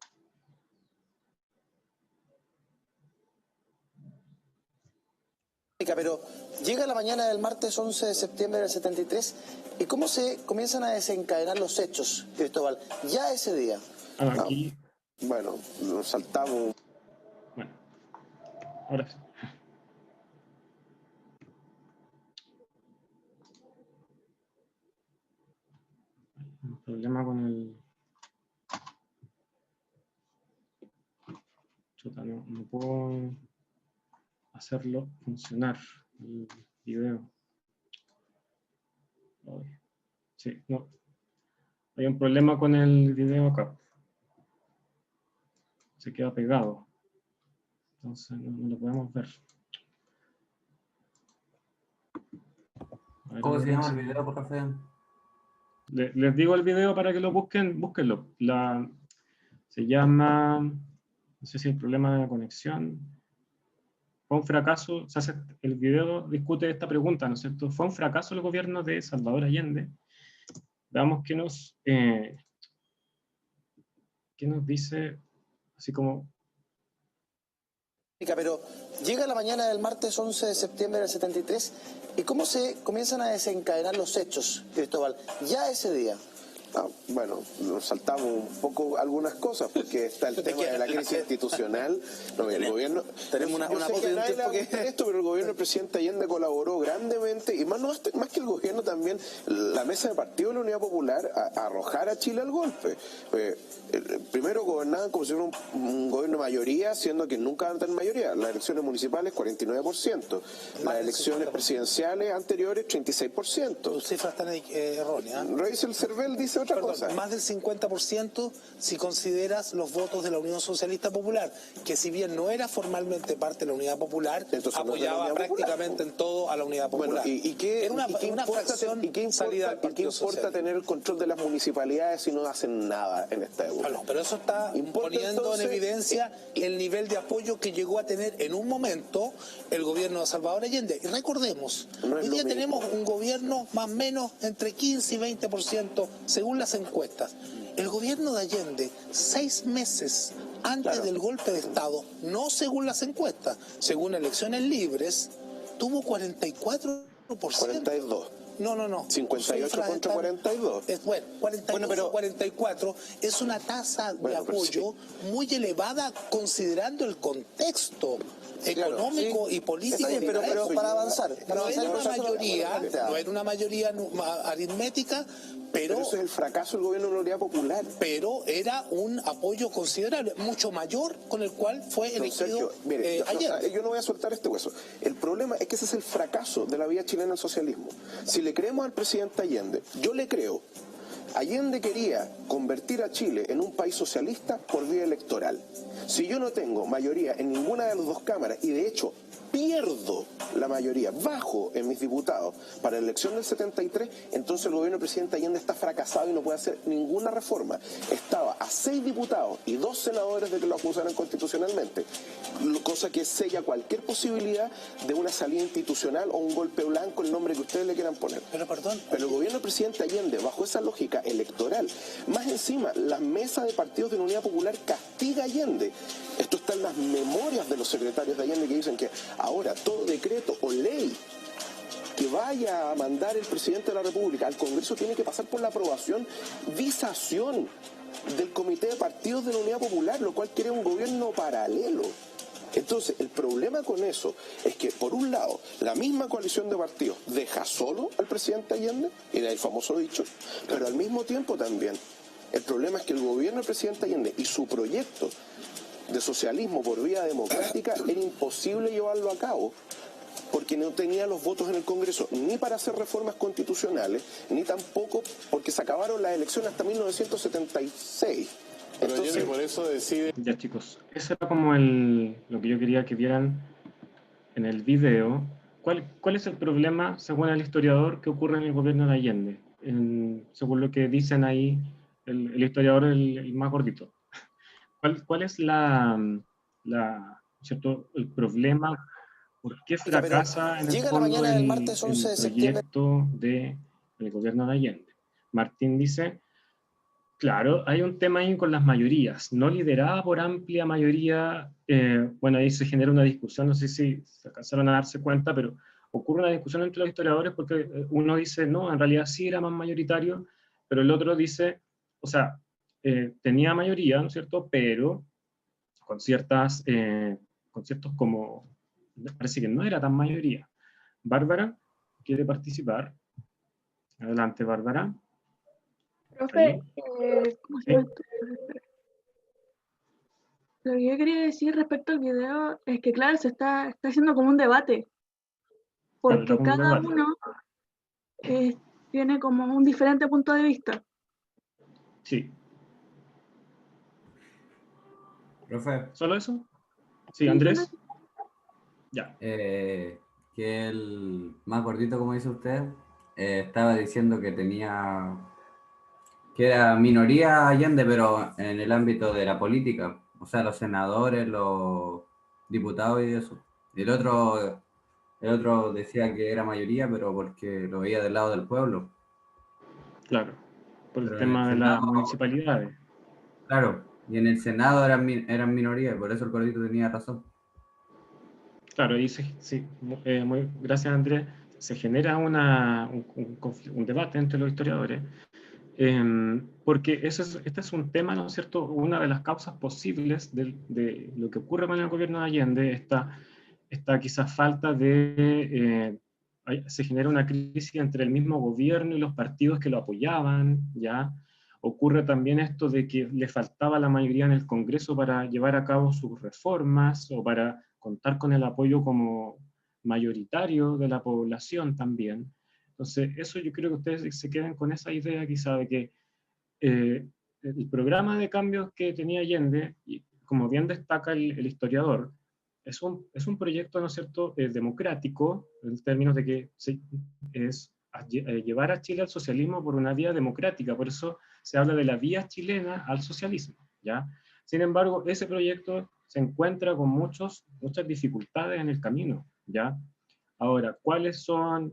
D: Pero llega la mañana del martes 11 de septiembre del 73, ¿y cómo se comienzan a desencadenar los hechos, Cristóbal? Ya ese día.
A: Aquí.
D: Bueno, nos saltamos.
A: Bueno, ahora sí. Un problema con el... Chuta, no puedo hacerlo funcionar el video. Sí, no. Hay un problema con el video acá. Se queda pegado. Entonces no lo podemos ver.
B: ¿Cómo se llama el video, por café?
A: Les digo el video para que lo busquen, búsquenlo. Se llama, no sé si el problema de la conexión. Fue un fracaso, el video discute esta pregunta, ¿no es cierto? ¿Fue un fracaso el gobierno de Salvador Allende? Veamos qué nos dice, así como...
D: Pero llega la mañana del martes 11 de septiembre del 73, ¿y cómo se comienzan a desencadenar los hechos, Cristóbal? Ya ese día.
E: Bueno, nos saltamos un poco algunas cosas, porque está el tema de la crisis institucional. No, el gobierno...
D: Tenemos una foto de un tiempo que...
E: Esto, pero el gobierno del presidente Allende colaboró grandemente, y más que el gobierno también, la mesa de partido de la Unidad Popular, a arrojar a Chile al golpe. Primero gobernaban como si fuera un gobierno de mayoría, siendo que nunca van a tener mayoría. Las elecciones municipales, 49%. Las elecciones presidenciales anteriores, 36%.
D: Tus cifras están erróneas.
E: Revisa el CERVEL, dice otra cosa.
D: Más del 50% si consideras los votos de la Unión Socialista Popular, que si bien no era formalmente parte de la Unidad Popular, entonces apoyaba prácticamente en todo a la Unidad Popular.
E: Bueno, ¿y qué importa tener el control de las municipalidades si no hacen nada en esta época?
D: No, pero eso está poniendo en evidencia el nivel de apoyo que llegó a tener en un momento el gobierno de Salvador Allende. Y recordemos, hoy día tenemos un gobierno más o menos entre 15 y 20%, según las encuestas. El gobierno de Allende, 6 meses antes del golpe de Estado, no según las encuestas, según elecciones libres, tuvo 44
E: 42.
D: No.
E: 58 contra 42.
D: Bueno, 48 44 es una tasa de apoyo muy elevada considerando el contexto económico y político.
F: Pero para avanzar.
D: No era una mayoría aritmética, pero
E: eso es el fracaso del gobierno de la Unidad Popular.
D: Pero era un apoyo considerable, mucho mayor con el cual fue elegido ayer.
E: Yo no voy a soltar este hueso. El problema es que ese es el fracaso de la vía chilena al socialismo. Si le creemos al presidente Allende, yo le creo. Allende quería convertir a Chile en un país socialista por vía electoral. Si yo no tengo mayoría en ninguna de las dos cámaras, y de hecho pierdo la mayoría, bajo en mis diputados para la elección del 73, entonces el gobierno del presidente Allende está fracasado y no puede hacer ninguna reforma. Estaba a 6 diputados y 2 senadores de que lo acusaran constitucionalmente, cosa que sella cualquier posibilidad de una salida institucional o un golpe blanco, el nombre que ustedes le quieran poner.
D: Pero
E: el gobierno del presidente Allende, bajo esa lógica electoral, más encima, la mesa de partidos de la Unidad Popular castiga a Allende. Esto está en las memorias de los secretarios de Allende, que dicen que ahora todo decreto o ley que vaya a mandar el presidente de la República al Congreso tiene que pasar por la aprobación, visación del Comité de Partidos de la Unidad Popular, lo cual quiere un gobierno paralelo. Entonces, el problema con eso es que, por un lado, la misma coalición de partidos deja solo al presidente Allende, y de ahí el famoso dicho, pero al mismo tiempo también, el problema es que el gobierno del presidente Allende y su proyecto de socialismo por vía democrática era imposible llevarlo a cabo, porque no tenía los votos en el Congreso, ni para hacer reformas constitucionales, ni tampoco porque se acabaron las elecciones hasta 1976.
G: Entonces, por eso decide...
A: Ya, chicos, eso era como lo que yo quería que vieran en el video. ¿Cuál es el problema, según el historiador, que ocurre en el gobierno de Allende? Según lo que dicen ahí, el historiador, el más gordito. ¿Cuál es ¿cierto? El problema? ¿Por qué fracasa en el fondo el proyecto del gobierno de Allende? Martín dice, claro, hay un tema ahí con las mayorías, no liderada por amplia mayoría. Bueno, ahí se genera una discusión, no sé si se alcanzaron a darse cuenta, pero ocurre una discusión entre los historiadores porque uno dice, no, en realidad sí era más mayoritario, pero el otro dice, o sea, tenía mayoría, ¿no es cierto?, pero con ciertos como, parece que no era tan mayoría. Bárbara, ¿quiere participar? Adelante, Bárbara.
H: Profe,
A: ¿Sí?
H: Lo que yo quería decir respecto al video es que, claro, se está haciendo como un debate, porque cada uno tiene como un diferente punto de vista.
A: Sí.
B: Profe.
A: ¿Solo eso? Sí, Andrés. Ya.
B: Que el más gordito, como dice usted, estaba diciendo que era minoría Allende, pero en el ámbito de la política, o sea, los senadores, los diputados y eso. Y el otro decía que era mayoría, pero porque lo veía del lado del pueblo.
A: Claro, por el tema de las municipalidades.
B: Claro, y en el Senado eran minoría, y por eso el gordito tenía razón.
A: Claro, y sí, gracias Andrés, se genera un debate entre los historiadores, porque este es un tema, ¿no es cierto?, una de las causas posibles de lo que ocurre con el gobierno de Allende, esta quizás falta se genera una crisis entre el mismo gobierno y los partidos que lo apoyaban, ¿ya? Ocurre también esto de que le faltaba la mayoría en el Congreso para llevar a cabo sus reformas o para contar con el apoyo como mayoritario de la población también. Entonces, eso yo creo que ustedes se queden con esa idea quizá de que el programa de cambios que tenía Allende, y como bien destaca el historiador, es un proyecto, ¿no es cierto?, democrático, en términos de que es llevar a Chile al socialismo por una vía democrática, por eso se habla de la vía chilena al socialismo, ¿ya? Sin embargo, ese proyecto se encuentra con muchas dificultades en el camino, ¿ya? Ahora, ¿cuáles son,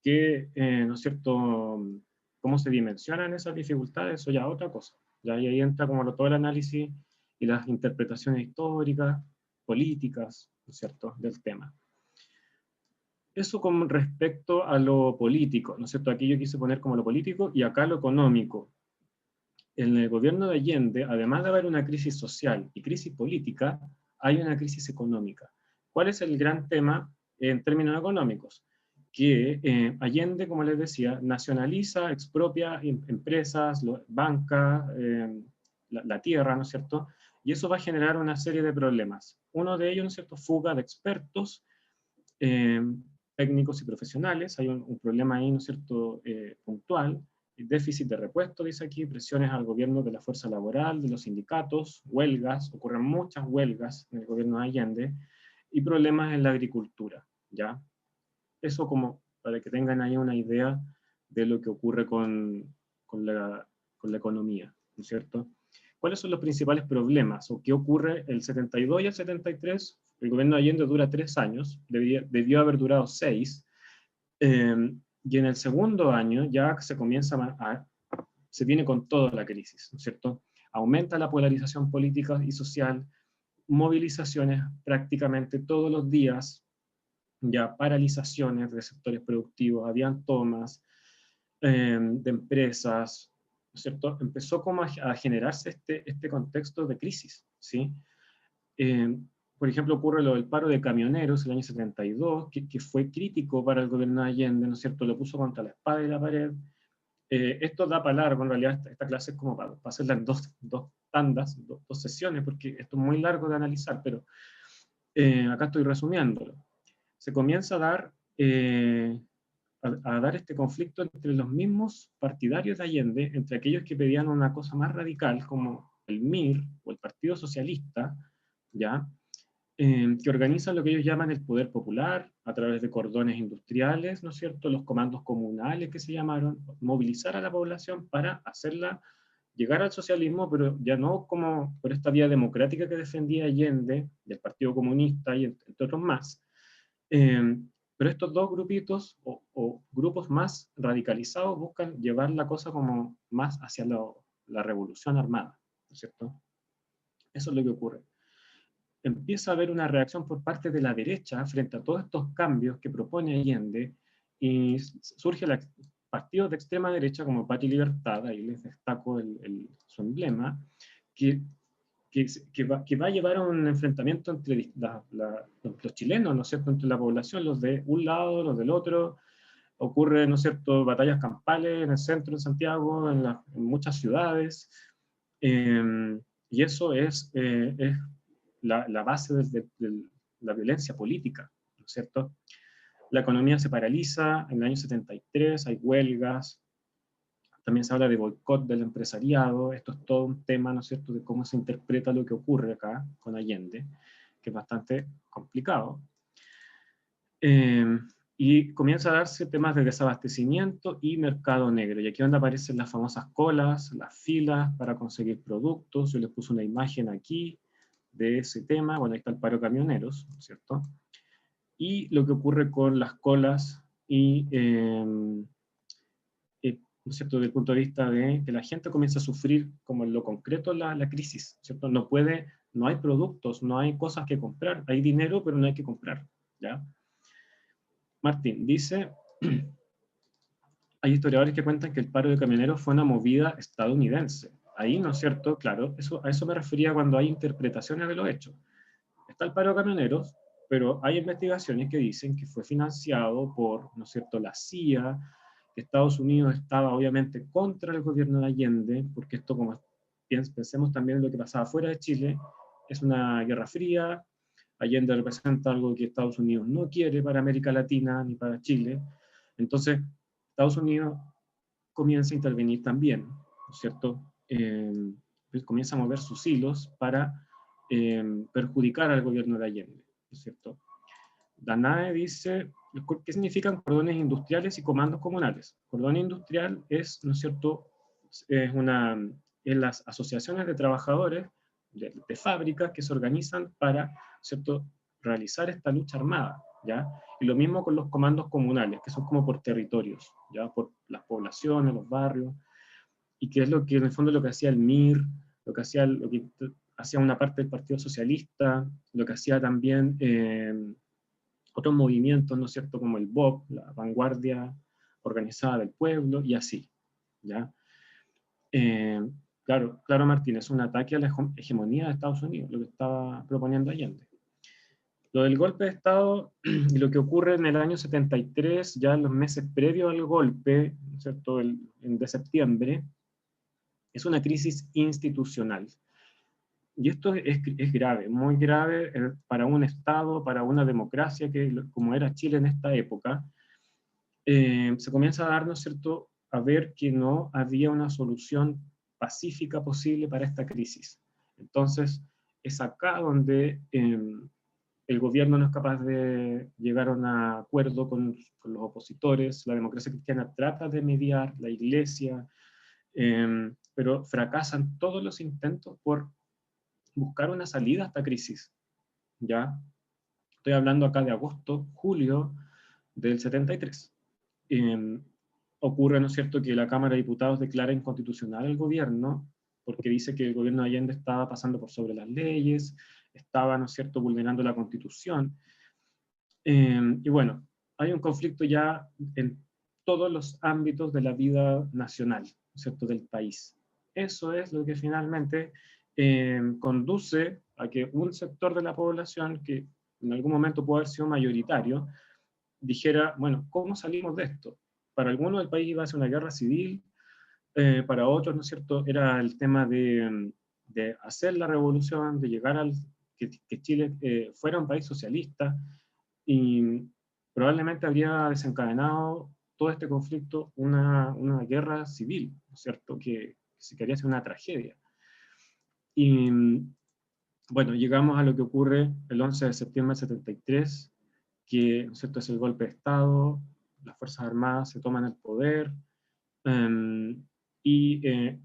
A: no es cierto, cómo se dimensionan esas dificultades? Eso ya es otra cosa, ¿ya? Y ahí entra como todo el análisis y las interpretaciones históricas, políticas, ¿no es cierto?, del tema. Eso con respecto a lo político, ¿no es cierto? Aquí yo quise poner como lo político y acá lo económico. En el gobierno de Allende, además de haber una crisis social y crisis política, hay una crisis económica. ¿Cuál es el gran tema en términos económicos? Que Allende, como les decía, nacionaliza, expropia empresas, bancas, la tierra, ¿no es cierto? Y eso va a generar una serie de problemas. Uno de ellos, ¿no es cierto?, fuga de expertos, técnicos y profesionales. Hay un problema ahí, ¿no es cierto?, puntual. Déficit de repuesto, dice aquí, presiones al gobierno de la fuerza laboral, de los sindicatos, huelgas, ocurren muchas huelgas en el gobierno de Allende, y problemas en la agricultura, ¿ya? Eso como para que tengan ahí una idea de lo que ocurre con la economía, ¿no es cierto? ¿Cuáles son los principales problemas? ¿O qué ocurre el 72 y el 73? El gobierno de Allende dura 3 años, debió haber durado 6, y en el segundo año ya se viene con toda la crisis, ¿no es cierto? Aumenta la polarización política y social, movilizaciones prácticamente todos los días, ya paralizaciones de sectores productivos, habían tomas de empresas, ¿no es cierto? Empezó como a generarse este contexto de crisis, ¿sí? Por ejemplo, ocurre lo del paro de camioneros el año 72, que fue crítico para el gobierno de Allende, ¿no es cierto? Lo puso contra la espada y la pared. Esto da para largo, en realidad esta clase es como para hacerla en dos tandas, dos sesiones, porque esto es muy largo de analizar, pero acá estoy resumiéndolo. Se comienza a dar este conflicto entre los mismos partidarios de Allende, entre aquellos que pedían una cosa más radical, como el MIR, o el Partido Socialista, ¿ya? Que organizan lo que ellos llaman el poder popular, a través de cordones industriales, ¿no es cierto?, los comandos comunales que se llamaron, movilizar a la población para hacerla llegar al socialismo, pero ya no como por esta vía democrática que defendía Allende, del Partido Comunista y entre otros más. Pero estos dos grupitos o grupos más radicalizados buscan llevar la cosa como más hacia la revolución armada, ¿no es cierto? Eso es lo que ocurre. Empieza a haber una reacción por parte de la derecha frente a todos estos cambios que propone Allende, y surge partidos de extrema derecha como Patria y Libertad, ahí les destaco su emblema, que va a llevar a un enfrentamiento entre los chilenos, ¿no es cierto?, entre la población, los de un lado, los del otro. Ocurre, ¿no es cierto?, batallas campales en el centro de Santiago, en muchas ciudades, y eso es la base de la violencia política, ¿no es cierto? La economía se paraliza, en el año 73 hay huelgas, también se habla de boicot del empresariado. Esto es todo un tema, ¿no es cierto?, de cómo se interpreta lo que ocurre acá con Allende, que es bastante complicado. Y comienza a darse temas de desabastecimiento y mercado negro. Y aquí es donde aparecen las famosas colas, las filas para conseguir productos. Yo les puse una imagen aquí de ese tema. Bueno, ahí está el paro camioneros, ¿no es cierto? Y lo que ocurre con las colas y ¿no es cierto?, desde el punto de vista de que la gente comienza a sufrir como en lo concreto la crisis, ¿cierto? No hay productos, no hay cosas que comprar, hay dinero, pero no hay que comprar, ¿ya? Martín dice, hay historiadores que cuentan que el paro de camioneros fue una movida estadounidense. Ahí, ¿no es cierto? Claro, a eso me refería cuando hay interpretaciones de los hechos. Está el paro de camioneros, pero hay investigaciones que dicen que fue financiado por, ¿no es cierto?, la CIA, que Estados Unidos estaba obviamente contra el gobierno de Allende, porque esto, como pensemos también en lo que pasaba fuera de Chile, es una guerra fría. Allende representa algo que Estados Unidos no quiere para América Latina ni para Chile. Entonces, Estados Unidos comienza a intervenir también, ¿no es cierto? Comienza a mover sus hilos para perjudicar al gobierno de Allende, ¿no es cierto? Danae dice, ¿qué significan cordones industriales y comandos comunales? Cordón industrial es, ¿no es cierto?, es las asociaciones de trabajadores de fábricas que se organizan para, ¿cierto?, realizar esta lucha armada, ¿ya? Y lo mismo con los comandos comunales, que son como por territorios, ¿ya? Por las poblaciones, los barrios, y que es lo que en el fondo lo que hacía el MIR, lo que hacía una parte del Partido Socialista, lo que hacía también otros movimientos, ¿no es cierto?, como el BOP, la Vanguardia Organizada del Pueblo, y así, ¿ya? Claro, Martín, es un ataque a la hegemonía de Estados Unidos, lo que estaba proponiendo Allende. Lo del golpe de Estado y lo que ocurre en el año 73, ya en los meses previos al golpe, ¿no es cierto?, de septiembre, es una crisis institucional. Y esto es grave, muy grave para un Estado, para una democracia, como era Chile en esta época. Se comienza a dar, ¿no es cierto?, a ver que no había una solución pacífica posible para esta crisis. Entonces, es acá donde el gobierno no es capaz de llegar a un acuerdo con los opositores, la democracia cristiana trata de mediar, la iglesia, pero fracasan todos los intentos por buscar una salida a esta crisis, ¿ya? Estoy hablando acá de agosto, julio del 73. Ocurre, ¿no es cierto?, que la Cámara de Diputados declara inconstitucional al gobierno, porque dice que el gobierno de Allende estaba pasando por sobre las leyes, estaba, ¿no es cierto?, vulnerando la Constitución. Y bueno, hay un conflicto ya en todos los ámbitos de la vida nacional, ¿no es cierto?, del país. Eso es lo que finalmente conduce a que un sector de la población, que en algún momento puede haber sido mayoritario, dijera, bueno, ¿cómo salimos de esto? Para algunos el país iba a ser una guerra civil, para otros, ¿no es cierto?, era el tema de hacer la revolución, de llegar que Chile fuera un país socialista, y probablemente habría desencadenado todo este conflicto una guerra civil, ¿no es cierto?, que se quería hacer una tragedia. Y bueno, llegamos a lo que ocurre el 11 de septiembre del 73, que, ¿no es cierto?, es el golpe de Estado, las Fuerzas Armadas se toman el poder, y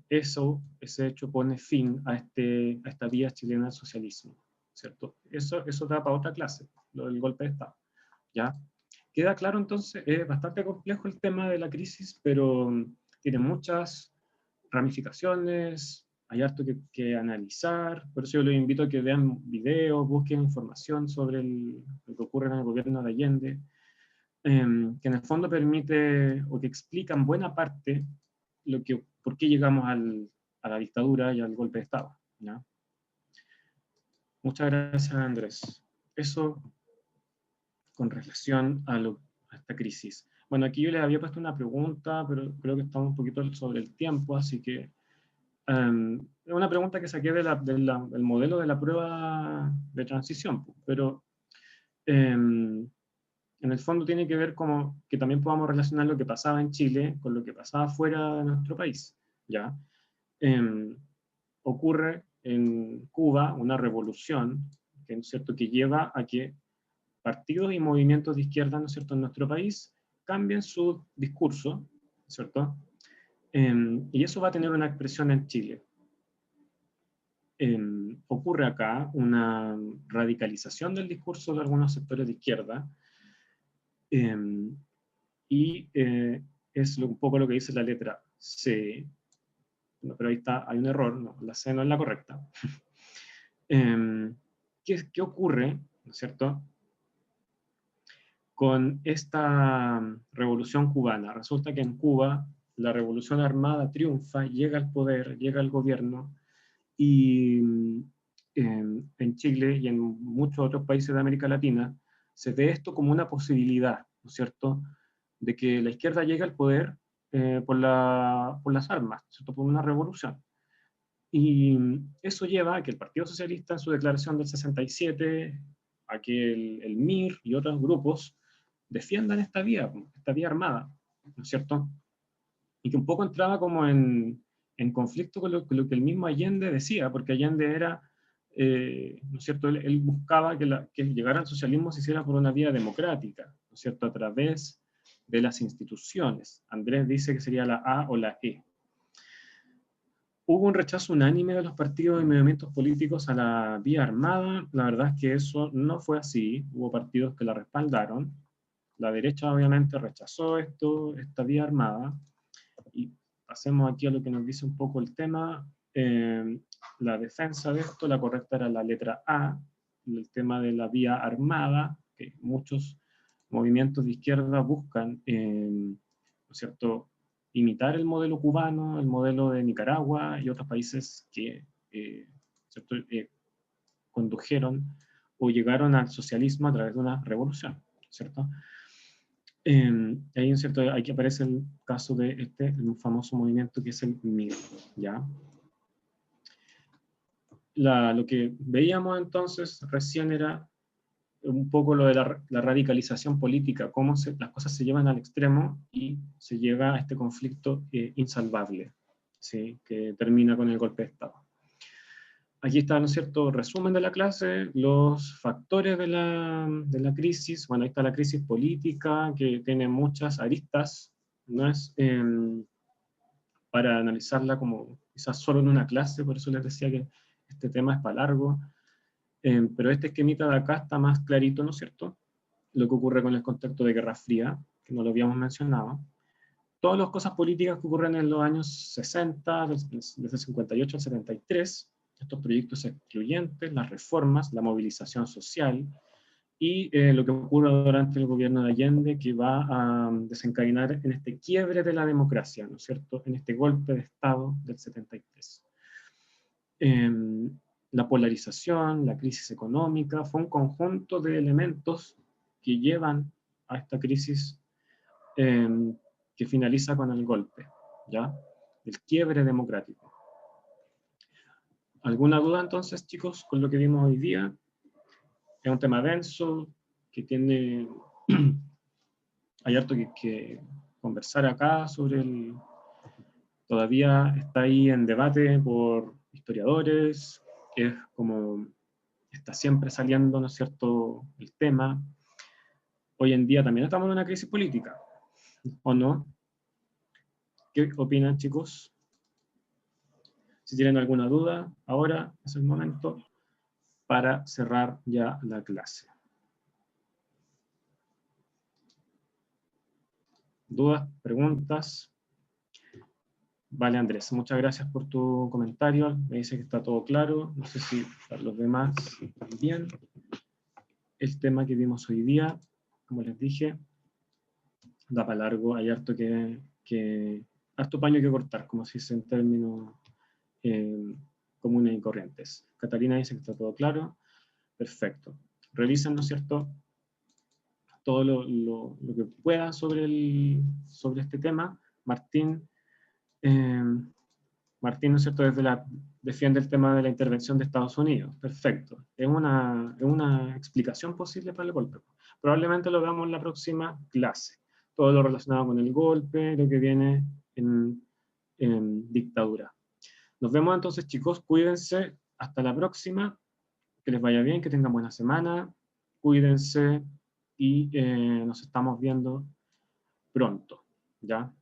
A: ese hecho pone fin a esta vía chilena del socialismo, ¿cierto? Eso da para otra clase, lo del golpe de Estado, ¿ya? Queda claro entonces, es bastante complejo el tema de la crisis, pero tiene muchas ramificaciones, hay harto que analizar, por eso yo les invito a que vean videos, busquen información sobre lo que ocurre en el gobierno de Allende, que en el fondo permite, o que explica en buena parte por qué llegamos a la dictadura y al golpe de Estado, ¿ya? Muchas gracias, Andrés. Eso con relación a esta crisis. Bueno, aquí yo les había puesto una pregunta, pero creo que estamos un poquito sobre el tiempo, así que es una pregunta que saqué del modelo de la prueba de transición, pero en el fondo tiene que ver como que también podamos relacionar lo que pasaba en Chile con lo que pasaba fuera de nuestro país, ¿ya? Ocurre en Cuba una revolución, que, ¿no es cierto?, que lleva a que partidos y movimientos de izquierda, ¿no es cierto?, en nuestro país cambien su discurso, ¿cierto? Y eso va a tener una expresión en Chile. Ocurre acá una radicalización del discurso de algunos sectores de izquierda, y es un poco lo que dice la letra C, no, pero ahí está, hay un error, no, la C no es la correcta. ¿Qué ocurre, ¿no es cierto?, con esta revolución cubana? Resulta que en Cuba la revolución armada triunfa, llega al poder, llega al gobierno, y en Chile y en muchos otros países de América Latina se ve esto como una posibilidad, ¿no es cierto?, de que la izquierda llegue al poder por las armas, ¿cierto?, por una revolución. Y eso lleva a que el Partido Socialista, en su declaración del 67, a que el MIR y otros grupos defiendan esta vía armada, ¿no es cierto? Y que un poco entraba como en conflicto con lo que el mismo Allende decía, porque Allende era, ¿no es cierto?, él buscaba que llegar al socialismo se hiciera por una vía democrática, ¿no es cierto?, a través de las instituciones. Andrés dice que sería la A o la E. Hubo un rechazo unánime de los partidos y movimientos políticos a la vía armada. La verdad es que eso no fue así. Hubo partidos que la respaldaron. La derecha obviamente rechazó esta vía armada. Y pasemos aquí a lo que nos dice un poco el tema. La defensa de esto, la correcta era la letra A, el tema de la vía armada, que muchos movimientos de izquierda buscan, ¿no es cierto?, imitar el modelo cubano, el modelo de Nicaragua y otros países que ¿cierto?, condujeron o llegaron al socialismo a través de una revolución, ¿cierto? Ahí, ¿cierto?, aquí aparece el caso de un famoso movimiento que es el MIR, ¿ya? Lo que veíamos entonces recién era un poco lo de la radicalización política, cómo las cosas se llevan al extremo y se llega a este conflicto insalvable, ¿sí?, que termina con el golpe de Estado. Aquí está, ¿no es cierto?, resumen de la clase, los factores de la crisis. Bueno, ahí está la crisis política, que tiene muchas aristas, no es para analizarla como quizás solo en una clase, por eso les decía que este tema es para largo, pero este esquemita de acá está más clarito, ¿no es cierto?, lo que ocurre con el contexto de Guerra Fría, que no lo habíamos mencionado. Todas las cosas políticas que ocurren en los años 60, desde el 58 al 73, estos proyectos excluyentes, las reformas, la movilización social, y lo que ocurre durante el gobierno de Allende, que va a desencadenar en este quiebre de la democracia, ¿no es cierto?, en este golpe de Estado del 73. La polarización, la crisis económica, fue un conjunto de elementos que llevan a esta crisis que finaliza con el golpe, ¿ya?, el quiebre democrático. ¿Alguna duda entonces, chicos, con lo que vimos hoy día? Es un tema denso, que tiene... hay harto que conversar acá sobre todavía está ahí en debate por historiadores, es como está siempre saliendo, ¿no es cierto?, el tema. Hoy en día también estamos en una crisis política, ¿o no? ¿Qué opinan, chicos? Si tienen alguna duda, ahora es el momento para cerrar ya la clase. ¿Dudas? ¿Preguntas? Vale, Andrés, muchas gracias por tu comentario. Me dice que está todo claro. No sé si para los demás también. El tema que vimos hoy día, como les dije, da para largo. Hay harto harto paño que cortar, como se dice en términos comunes y corrientes. Catalina dice que está todo claro. Perfecto. Revisen, ¿no es cierto?, todo lo que puedan sobre este tema. Martín, ¿no es cierto?, defiende el tema de la intervención de Estados Unidos. Perfecto. Es una explicación posible para el golpe. Probablemente lo veamos en la próxima clase. Todo lo relacionado con el golpe, lo que viene en dictadura. Nos vemos entonces, chicos. Cuídense. Hasta la próxima. Que les vaya bien, que tengan buena semana. Cuídense y nos estamos viendo pronto, ¿ya?